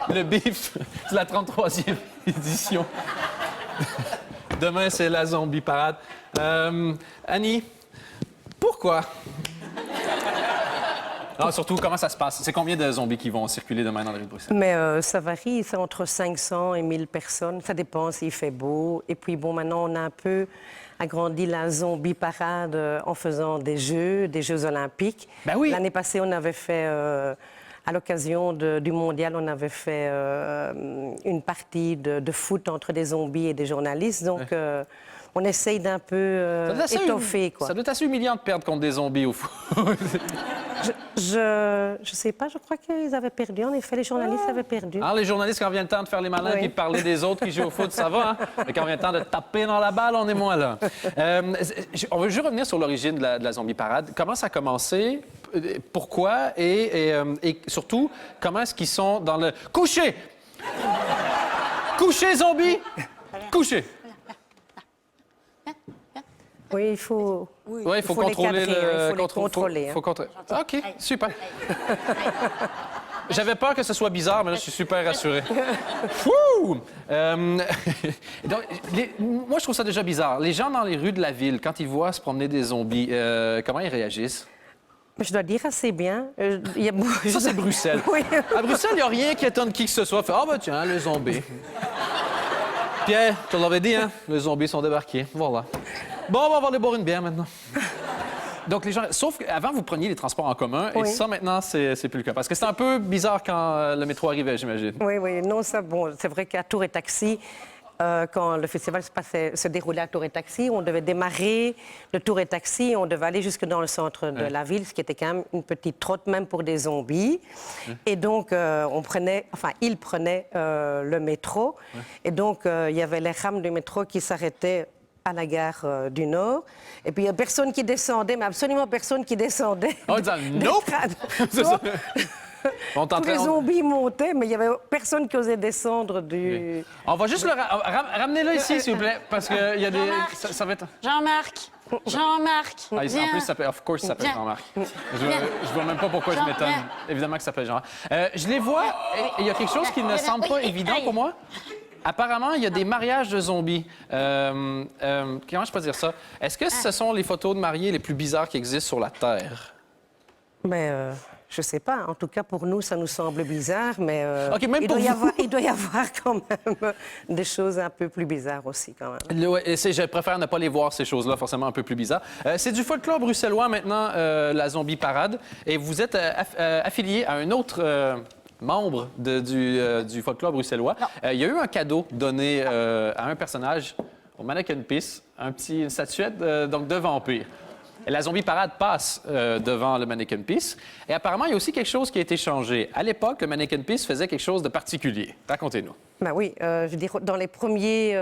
le beef, c'est la 33e édition. Demain, c'est la zombie parade. Annie, pourquoi? Alors, surtout, comment ça se passe? C'est combien de zombies qui vont circuler demain dans les rues de Bruxelles? Mais ça varie, c'est entre 500 et 1000 personnes. Ça dépend s'il fait beau. Et puis, bon, maintenant, on a un peu agrandi la zombie parade en faisant des Jeux olympiques. Ben oui. L'année passée, on avait fait, à l'occasion du mondial, on avait fait une partie de foot entre des zombies et des journalistes. Donc, on essaye d'un peu étoffer, quoi. Ça doit être assez humiliant de perdre contre des zombies au foot. Je sais pas, je crois qu'ils avaient perdu. En effet, les journalistes avaient perdu. Alors, les journalistes, quand vient le temps de faire les malins et de parler des autres qui jouent au foot, ça va, hein? Mais quand vient le temps de taper dans la balle, on est moins là. On veut juste revenir sur l'origine de la zombie parade. Comment ça a commencé? Pourquoi? Et surtout, comment est-ce qu'ils sont dans le... Couchez! Couchez, zombies! Couchez! Oui, il faut... Oui, il faut contrôler il faut les contrôler. Faut contrôler. OK, super. J'avais peur que ce soit bizarre, mais là, je suis super rassuré. Fouh! Donc, moi, je trouve ça déjà bizarre. Les gens dans les rues de la ville, quand ils voient se promener des zombies, comment ils réagissent? Je dois dire assez bien. Ça, c'est Bruxelles. Oui. À Bruxelles, il n'y a rien qui étonne qui que ce soit. Fait, ah, ben tiens, les zombies. Pierre, tu l'avais dit, hein? Les zombies sont débarqués. Voilà. Bon, on va aller boire une bière maintenant. Donc, les gens... Sauf qu'avant, vous preniez les transports en commun, et ça, maintenant, c'est plus le cas. Parce que c'était un peu bizarre quand le métro arrivait, j'imagine. Oui. Non, ça, bon, c'est vrai qu'à Tour et Taxi, quand le festival se déroulait à Tour et Taxi, on devait démarrer de Tour et Taxi, on devait aller jusque dans le centre de la ville, ce qui était quand même une petite trotte, même pour des zombies. Et donc, ils prenaient le métro. Et donc, il y avait les rames du métro qui s'arrêtaient à la gare du Nord. Et puis, il n'y a personne qui descendait, mais absolument personne qui descendait. En disant « Nope! » Tous les zombies montaient, mais il n'y avait personne qui osait descendre du... On va juste le ramener-le ici, s'il vous plaît, parce qu'il y a des... Ça va être... Jean-Marc! Ah, en plus, il s'appelle Jean-Marc. Je vois même pas pourquoi je m'étonne. Évidemment que ça s'appelle Jean-Marc. Je les vois, et il y a quelque chose qui ne semble pas évident pour moi. Apparemment, il y a des mariages de zombies. Comment je peux dire ça? Est-ce que ce sont les photos de mariés les plus bizarres qui existent sur la Terre? Mais je sais pas. En tout cas, pour nous, ça nous semble bizarre, mais OK, même il doit y avoir quand même des choses un peu plus bizarres aussi, quand même. Je préfère ne pas les voir, ces choses-là, forcément un peu plus bizarres. C'est du folklore bruxellois maintenant, la zombie parade. Et vous êtes affilié à un autre... membre du folklore bruxellois. Il y a eu un cadeau donné à un personnage, au Mannequin Peace, une statuette donc de vampire. Et la zombie parade passe devant le Mannequin Peace. Et apparemment, il y a aussi quelque chose qui a été changé. À l'époque, le Mannequin Peace faisait quelque chose de particulier. Racontez-nous. Ben oui, je veux dire, dans les premiers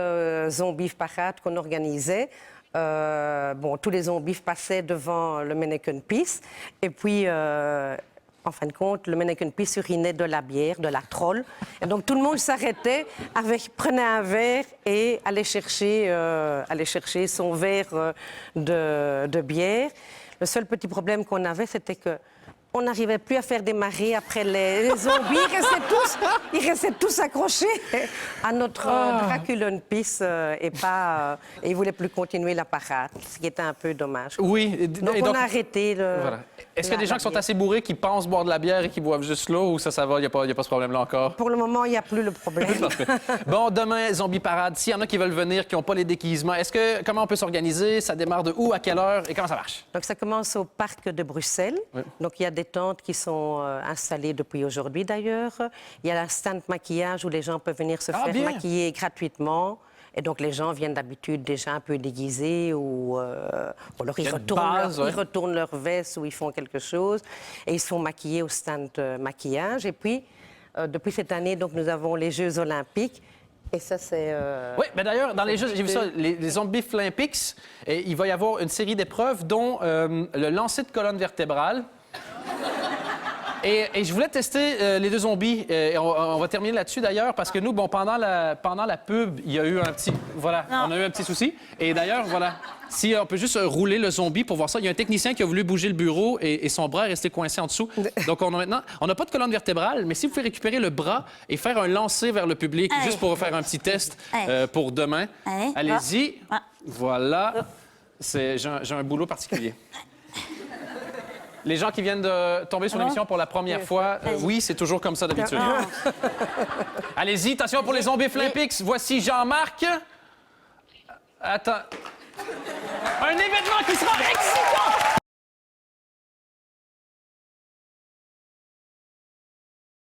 zombies parades qu'on organisait, tous les zombies passaient devant le Mannequin Peace. Et puis... en fin de compte, le Mannequin Peace urinait de la bière, de la troll. Et donc, tout le monde s'arrêtait, prenait un verre et allait chercher son verre de bière. Le seul petit problème qu'on avait, c'était que on n'arrivait plus à faire démarrer après les zombies. Ils restaient tous accrochés à notre Draculon Peace et ils ne voulaient plus continuer la parade, ce qui était un peu dommage. Oui. Donc, on a arrêté Voilà. Est-ce qu'il y a des gens qui sont assez bourrés, qui pensent boire de la bière et qui boivent juste l'eau, ou ça va, il n'y a pas ce problème-là encore? Pour le moment, il n'y a plus le problème. Bon, demain, zombie parade. S'il y en a qui veulent venir, qui n'ont pas les déguisements, comment on peut s'organiser? Ça démarre de où, à quelle heure et comment ça marche? Donc, ça commence au parc de Bruxelles. Oui. Donc, il y a des tentes qui sont installées depuis aujourd'hui, d'ailleurs. Il y a la stand maquillage où les gens peuvent venir se faire maquiller gratuitement. Et donc, les gens viennent d'habitude déjà un peu déguisés ou alors ils retournent leur veste ou ils font quelque chose et ils se font maquiller au stand maquillage. Et puis, depuis cette année, donc, nous avons les Jeux olympiques. Et ça, c'est... Oui, mais d'ailleurs, dans les Jeux, j'ai vu ça, les Zombies Olympics, il va y avoir une série d'épreuves, dont le lancer de colonne vertébrale Et je voulais tester les deux zombies. Et on va terminer là-dessus d'ailleurs, parce que nous, bon, pendant la pub, il y a eu un petit. Voilà, on a eu un petit souci. Et d'ailleurs, voilà. Si on peut juste rouler le zombie pour voir ça. Il y a un technicien qui a voulu bouger le bureau et son bras est resté coincé en dessous. Donc, on n'a pas de colonne vertébrale, mais si vous pouvez récupérer le bras et faire un lancer vers le public, Allez. juste pour faire un petit test Allez. pour demain. Allez. Allez-y. Ah. Voilà. J'ai un boulot particulier. Les gens qui viennent de tomber sur l'émission pour la première fois, oui, c'est toujours comme ça d'habitude. Allez-y, attention pour les zombies Flimpix. Voici Jean-Marc. Attends. Un événement qui sera